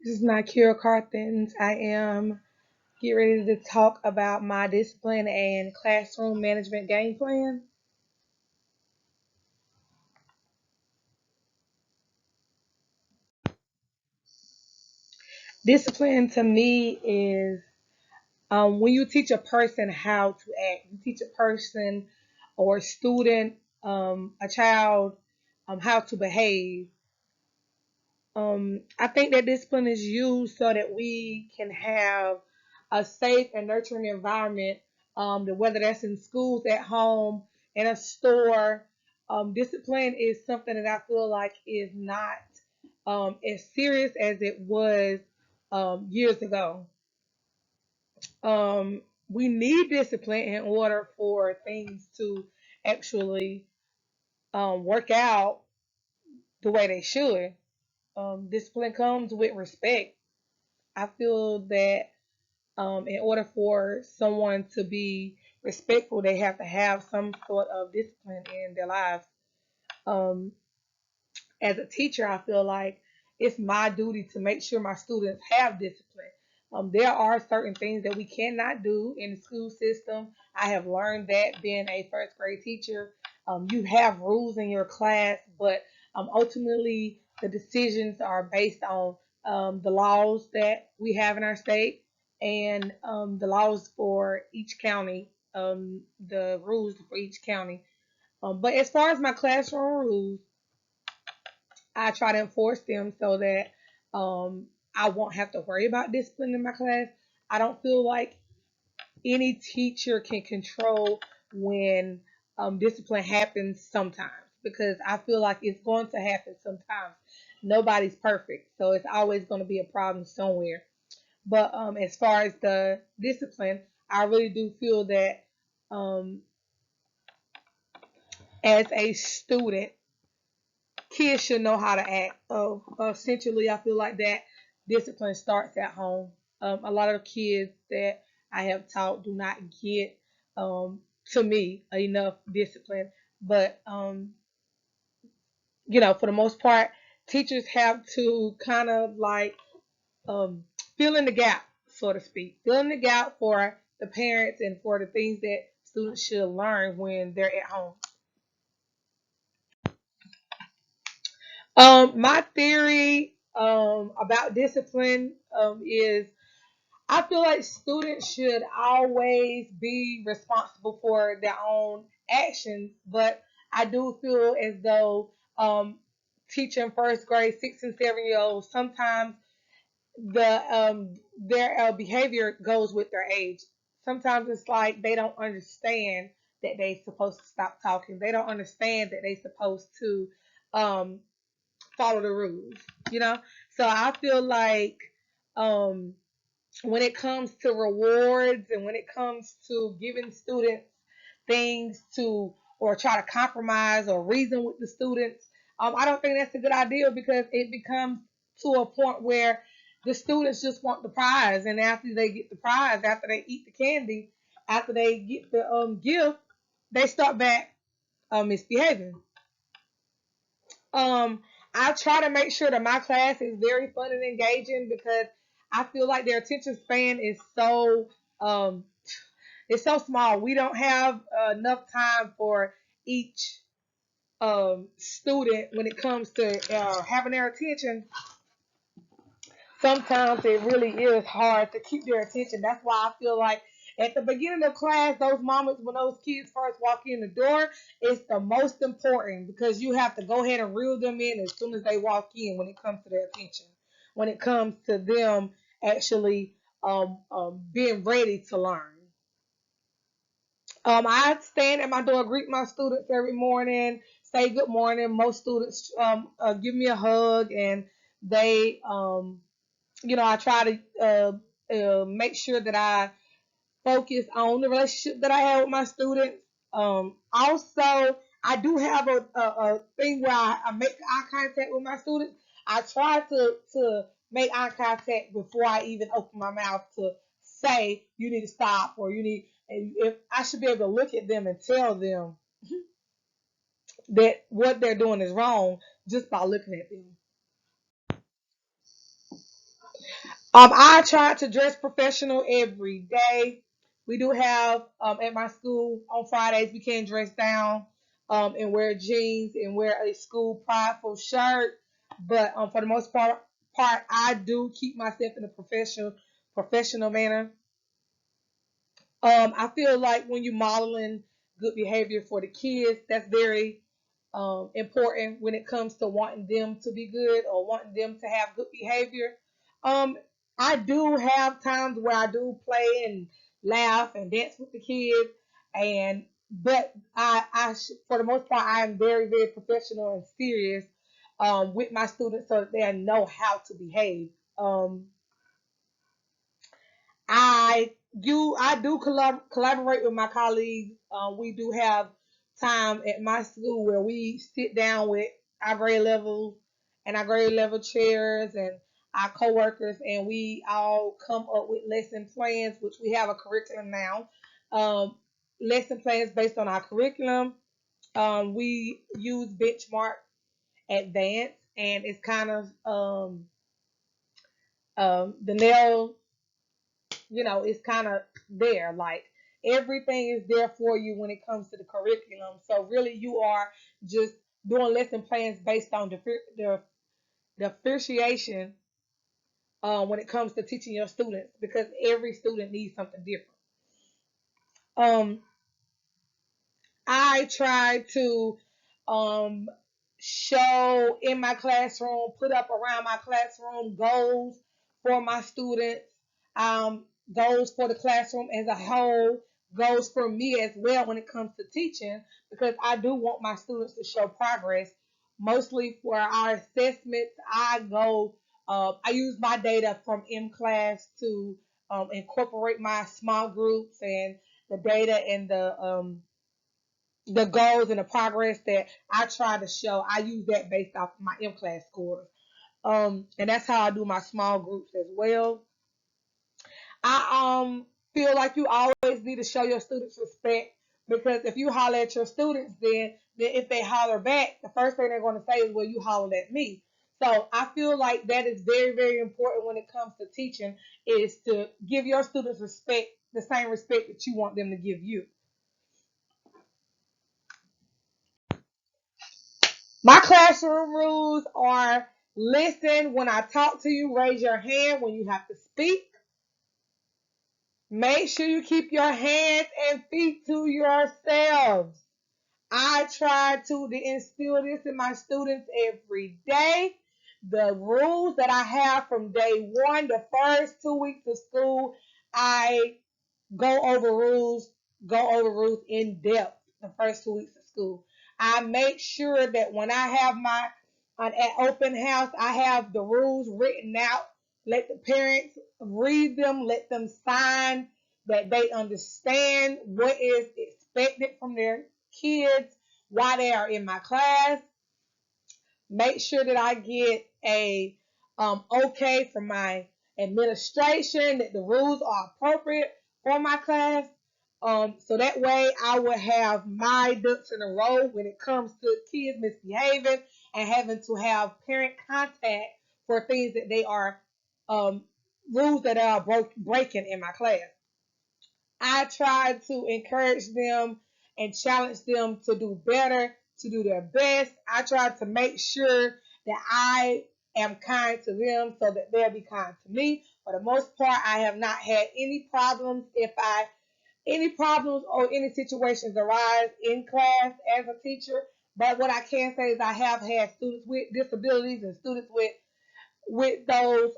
This is NyQuira's. I am getting ready to talk about my discipline and classroom management game plan. Discipline to me is when you teach a person how to act. You teach a person or a student, a child, how to behave. I think that discipline is used so that we can have a safe and nurturing environment, whether that's in schools, at home, in a store. Discipline is something that I feel like is not as serious as it was years ago. We need discipline in order for things to actually work out the way they should. Discipline comes with respect. I feel that in order for someone to be respectful, they have to have some sort of discipline in their lives. Um, as a teacher, I feel like it's my duty to make sure my students have discipline. There are certain things that we cannot do in the school system. I have learned that being a first grade teacher. You have rules in your class, but ultimately the decisions are based on the laws that we have in our state and the laws for each county, the rules for each county. But as far as my classroom rules, I try to enforce them so that I won't have to worry about discipline in my class. I don't feel like any teacher can control when discipline happens sometimes because I feel like it's going to happen sometimes. Nobody's perfect, so it's always going to be a problem somewhere. But as far as the discipline, I really do feel that um, as a student, kids should know how to act. Essentially, I feel like that discipline starts at home. A lot of kids that I have taught do not get, to me, enough discipline. But for the most part, teachers have to kind of like um, fill in the gap, so to speak, fill in the gap for the parents and for the things that students should learn when they're at home. My theory about discipline is I feel like students should always be responsible for their own actions, but I do feel as though teaching first grade, 6 and 7 year olds, sometimes their behavior goes with their age. Sometimes it's like they don't understand that they're supposed to stop talking. They don't understand that they're supposed to um, follow the rules, you know? So I feel like um, when it comes to rewards and when it comes to giving students things to or try to compromise or reason with the students, I don't think that's a good idea because it becomes to a point where the students just want the prize, and after they get the prize, after they eat the candy, after they get the gift, they start back misbehaving. Um, I try to make sure that my class is very fun and engaging because I feel like their attention span is um it's so small. We don't have enough time for each student when it comes to having their attention. Sometimes it really is hard to keep their attention. That's why I feel like at the beginning of class, those moments when those kids first walk in the door, it's the most important because you have to go ahead and reel them in as soon as they walk in when it comes to their attention, when it comes to them actually being ready to learn. I stand at my door, greet my students every morning, say good morning. Most students give me a hug, and they I try to make sure that I focus on the relationship that I have with my students. Also, I do have a thing where I make eye contact with my students. I try to make eye contact before I even open my mouth to say you need to stop or you need. And if I should be able to look at them and tell them that what they're doing is wrong just by looking at them. I try to dress professional every day. We do have at my school on Fridays we can dress down and wear jeans and wear a school prideful shirt. But for the most part I do keep myself in a professional manner. I feel like when you're modeling good behavior for the kids, that's very important when it comes to wanting them to be good or wanting them to have good behavior. Um, I do have times where I do play and laugh and dance with the kids, and but for the most part, I am very, very professional and serious with my students so that they know how to behave. Um, I do collaborate with my colleagues. We do have time at my school where we sit down with our grade levels and our grade level chairs and our coworkers, and we all come up with lesson plans, which we have a curriculum now. Um, Lesson plans based on our curriculum. We use benchmark advance, and it's kind of the nail, it's kind of there. Like everything is there for you when it comes to the curriculum. So really, you are just doing lesson plans based on the differentiation when it comes to teaching your students because every student needs something different. Um, I try to um, show in my classroom, put up around my classroom goals for my students, goals for the classroom as a whole, goals for me as well when it comes to teaching, because I do want my students to show progress. Mostly for our assessments, I use my data from M class to incorporate my small groups and the data and the goals and the progress that I try to show. I use that based off my M class scores. And that's how I do my small groups as well. I feel like you always need to show your students respect because if you holler at your students, then if they holler back, the first thing they're going to say is, "Well, you hollered at me." So I feel like that is very, very important when it comes to teaching is to give your students respect, the same respect that you want them to give you. My classroom rules are listen when I talk to you, raise your hand when you have to speak. Make sure you keep your hands and feet to yourselves. I try to instill this in my students every day. The rules that I have from day one, the first 2 weeks of school, I go over rules, go over rules in depth the first 2 weeks of school. I make sure that when I have my at open house, I have the rules written out. Let the parents read them, let them sign that they understand what is expected from their kids while they are in my class. Make sure that I get a okay from my administration that the rules are appropriate for my class. So that way I will have my ducks in a row when it comes to kids misbehaving and having to have parent contact for things that they are um, rules that are breaking in my class. I try to encourage them and challenge them to do better, to do their best. I try to make sure that I am kind to them so that they'll be kind to me. For the most part, I have not had any problems. If I any problems or any situations arise in class as a teacher, but what I can say is I have had students with disabilities and students with those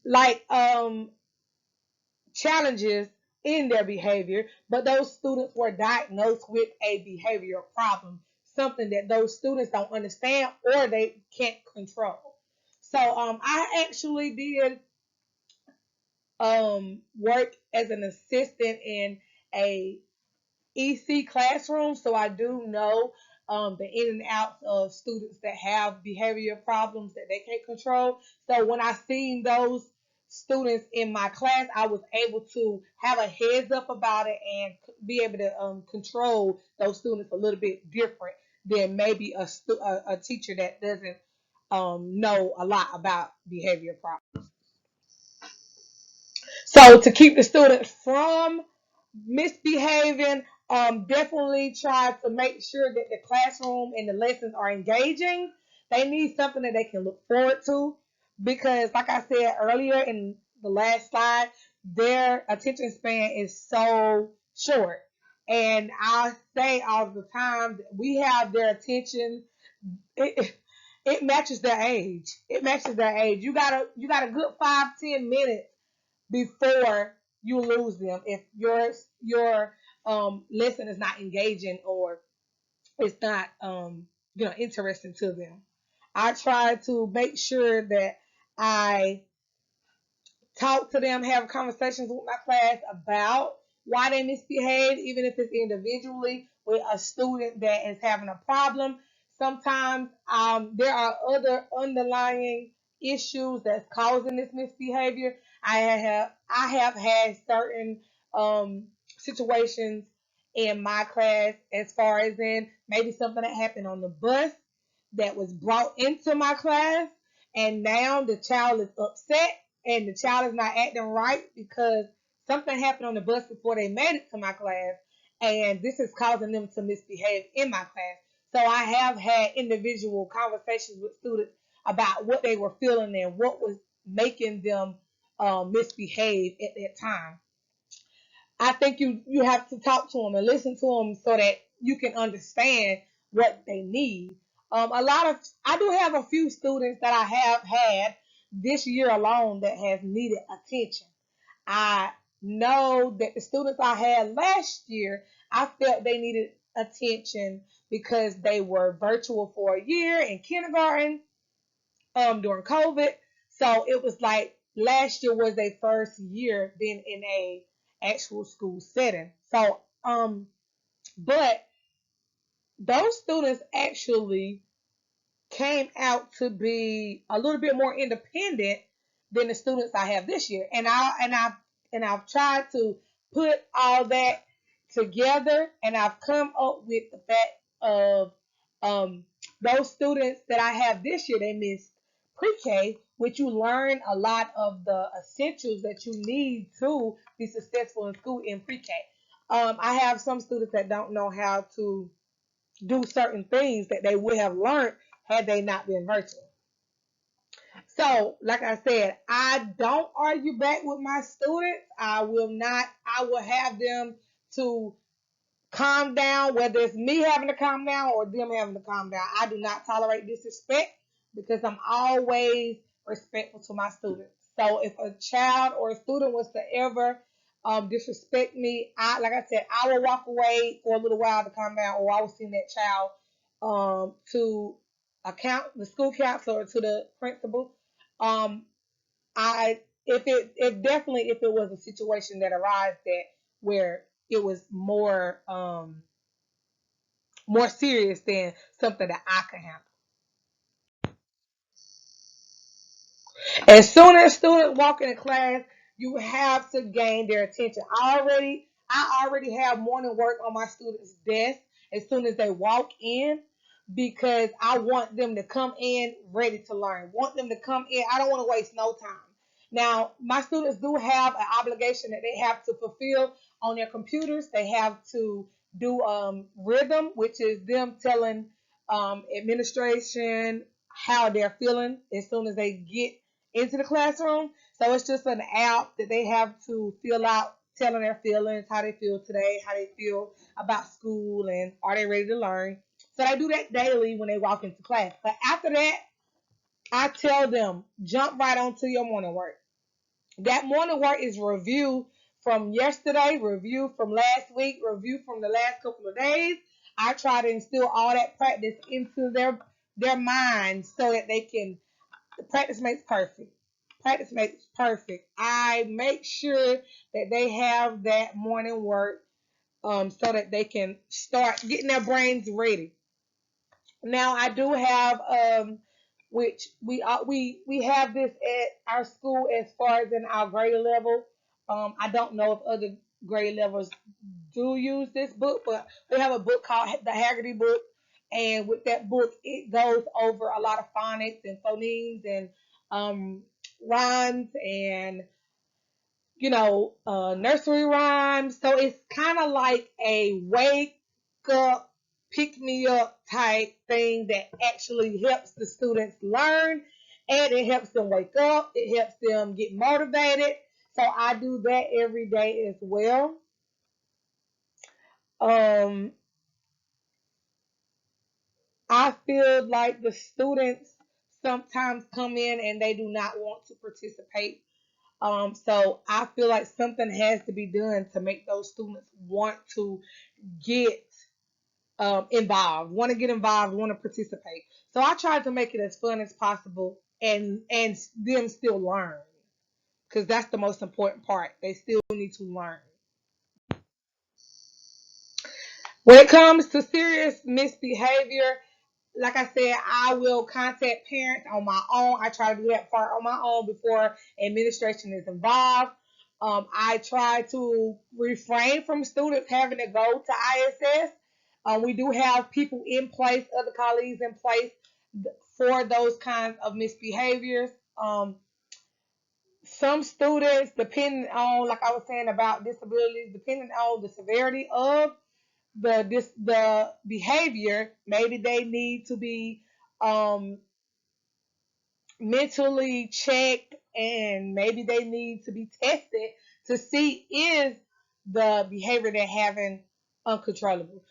like challenges in their behavior, but those students were diagnosed with a behavioral problem, something that those students don't understand or they can't control. So I actually did work as an assistant in a EC classroom, so I do know the in and outs of students that have behavior problems that they can't control. So when I seen those students in my class, I was able to have a heads up about it and be able to control those students a little bit different than maybe a teacher that doesn't know a lot about behavior problems. So to keep the students from misbehaving, definitely try to make sure that the classroom and the lessons are engaging. They need something that they can look forward to because, like I said earlier in the last slide, their attention span is so short. And I say all the time that we have their attention. It, it matches their age. It matches their age. You got a good 5-10 minutes before you lose them if your lesson is not engaging or it's not interesting to them. I try to make sure that I talk to them, have conversations with my class about why they misbehave, even if it's individually with a student that is having a problem. Sometimes there are other underlying issues that's causing this misbehavior. I have had certain situations in my class as far as in maybe something that happened on the bus that was brought into my class and now the child is upset and the child is not acting right because something happened on the bus before they made it to my class, and this is causing them to misbehave in my class. So I have had individual conversations with students about what they were feeling and what was making them misbehave at that time. I think you have to talk to them and listen to them so that you can understand what they need. I do have a few students that I have had this year alone that has needed attention. I know that the students I had last year, I felt they needed attention because they were virtual for a year in kindergarten during COVID. So it was like last year was their first year being in a actual school setting. So but those students actually came out to be a little bit more independent than the students I have this year. And I've tried to put all that together and I've come up with the fact of um those students that I have this year, they missed pre-K, which you learn a lot of the essentials that you need to be successful in school in pre-K. I have some students that don't know how to do certain things that they would have learned had they not been virtual. So, like I said, I don't argue back with my students. I will not, I will have them to calm down, whether it's me having to calm down or them having to calm down. I do not tolerate disrespect because I'm always respectful to my students. So if a child or a student was to ever disrespect me, like I said, I will walk away for a little while to calm down, or I will send that child to account the school counselor or to the principal. Um, I if definitely if it was a situation that arises that where it was more serious than something that I can handle. As soon as students walk in class, you have to gain their attention. I already have morning work on my students' desk as soon as they walk in because I want them to come in ready to learn. Want them to come in. I don't want to waste no time. Now, my students do have an obligation that they have to fulfill on their computers. They have to do rhythm, which is them telling administration how they're feeling as soon as they get into the classroom. So it's just an app that they have to fill out, telling their feelings, how they feel today, how they feel about school, and are they ready to learn. So they do that daily when they walk into class. But after that, I tell them, jump right onto your morning work. That morning work is review from yesterday, review from last week, review from the last couple of days. I try to instill all that practice into their minds so that they can practice makes perfect. Practice makes perfect. I make sure that they have that morning work so that they can start getting their brains ready. Now I do have which we have this at our school as far as in our grade level. I don't know if other grade levels do use this book, but we have a book called the Haggerty book, And with that book, it goes over a lot of phonics and phonemes and um, rhymes and nursery rhymes. So it's kind of like a wake up, pick me up type thing that actually helps the students learn, and it helps them wake up. It helps them get motivated. So I do that every day as well. Um, I feel like the students sometimes come in and they do not want to participate. So I feel like something has to be done to make those students want to get involved, want to get involved, want to participate. So I try to make it as fun as possible and them still learn because that's the most important part. They still need to learn. When it comes to serious misbehavior, like I said, I will contact parents on my own. I try to do that part on my own before administration is involved. I try to refrain from students having to go to ISS. We do have people in place, other colleagues in place for those kinds of misbehaviors. Some students, depending on, like I was saying about disabilities, depending on the severity of the behavior, maybe they need to be um, mentally checked and maybe they need to be tested to see is the behavior they're having uncontrollable.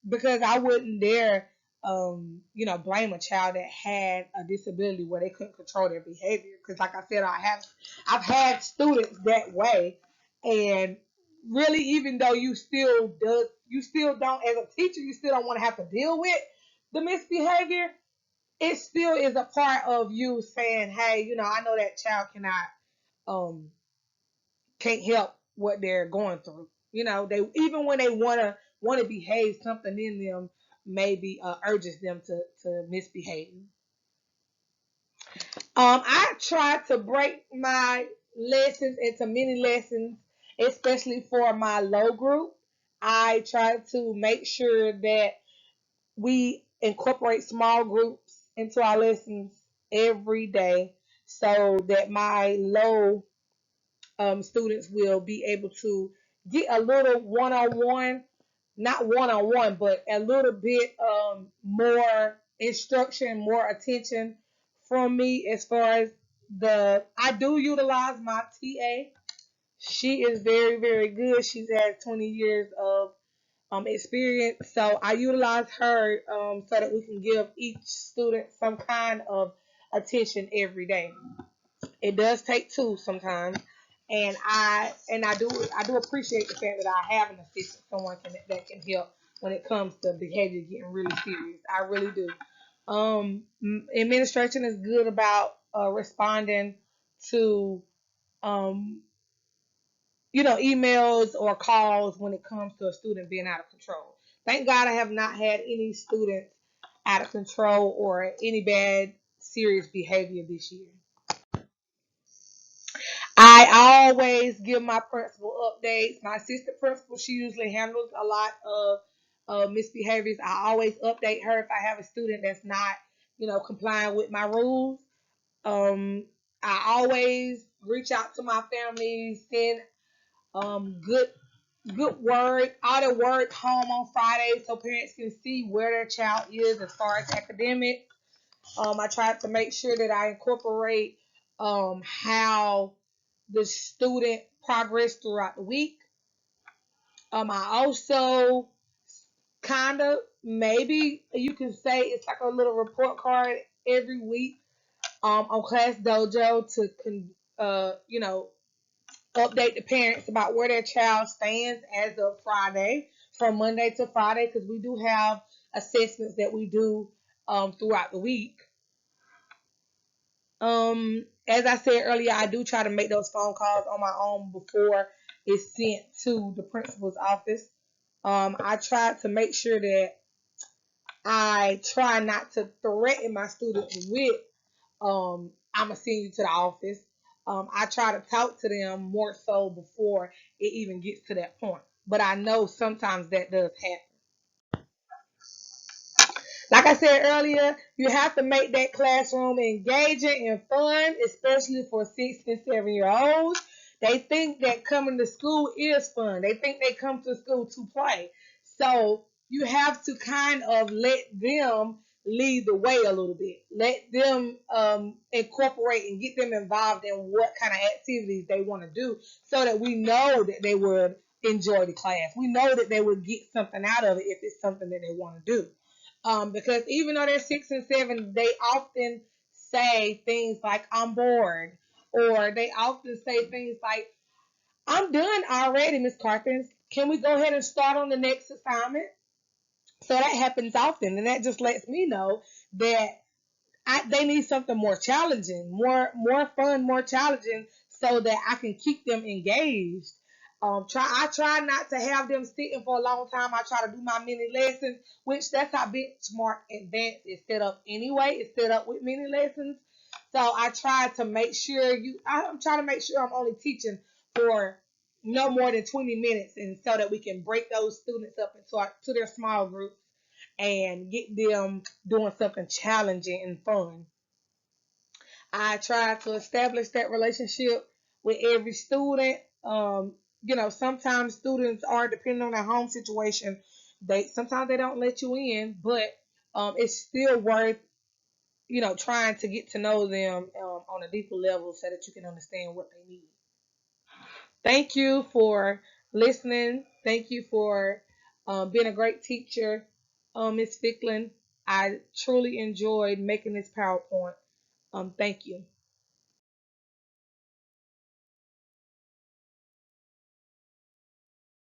Because I wouldn't dare blame a child that had a disability where they couldn't control their behavior. Because like I said, I've had students that way, and really, even though you still don't, as a teacher, you still don't want to have to deal with the misbehavior. It still is a part of you saying, hey, I know that child um can't help what they're going through. They, even when they wanna behave, something in them maybe urges them to misbehave. I try to break my lessons into mini lessons, especially for my low group. I try to make sure that we incorporate small groups into our lessons every day so that my low students will be able to get a little one-on-one, not one-on-one, but a little bit more instruction, more attention from me. As far as I do utilize my TA. She is very, very good. She's had 20 years of experience. So I utilize her so that we can give each student some kind of attention every day. It does take two sometimes, and I do appreciate the fact that I have an assistant, someone that can help when it comes to behavior getting really serious. I really do. Administration is good about responding to um, emails or calls when it comes to a student being out of control. Thank God I have not had any students out of control or any bad serious behavior this year. I always give my principal updates. My assistant principal, she usually handles a lot of misbehaviors. I always update her if I have a student that's not, complying with my rules. Um, I always reach out to my family, send good word, all the word home on Friday so parents can see where their child is as far as academics. I try to make sure that I incorporate how the student progress throughout the week. I also kind of, maybe you can say it's like a little report card every week on Class Dojo to update the parents about where their child stands as of Friday, from Monday to Friday, because we do have assessments that we do throughout the week. As I said earlier, I do try to make those phone calls on my own before it's sent to the principal's office. I try to make sure that I try not to threaten my students with I'm gonna send you to the office. I try to talk to them more so before it even gets to that point. But I know sometimes that does happen. Like I said earlier, you have to make that classroom engaging and fun, especially for 6 and 7 year olds. They think that coming to school is fun. They think they come to school to play. So you have to kind of let them lead the way a little bit. Let them incorporate and get them involved in what kind of activities they want to do so that we know that they would enjoy the class. We know that they would get something out of it if it's something that they want to do. Because even though they're 6 and 7, they often say things like, I'm bored. Or they often say things like, I'm done already, Miss Carpenter. Can we go ahead and start on the next assignment? So that happens often. And that just lets me know that they need something more challenging, more fun, more challenging, so that I can keep them engaged. I try not to have them sitting for a long time. I try to do my mini lessons, which that's how Benchmark Advanced is set up anyway. It's set up with mini lessons. So I try to make sure I'm trying to make sure I'm only teaching for no more than 20 minutes, and so that we can break those students up to their small groups and get them doing something challenging and fun. I try to establish that relationship with every student. Sometimes students are depending on their home situation. Sometimes they don't let you in, but it's still worth trying to get to know them on a deeper level so that you can understand what they need. Thank you for listening. Thank you for being a great teacher, Miss Ficklin. I truly enjoyed making this PowerPoint. Thank you.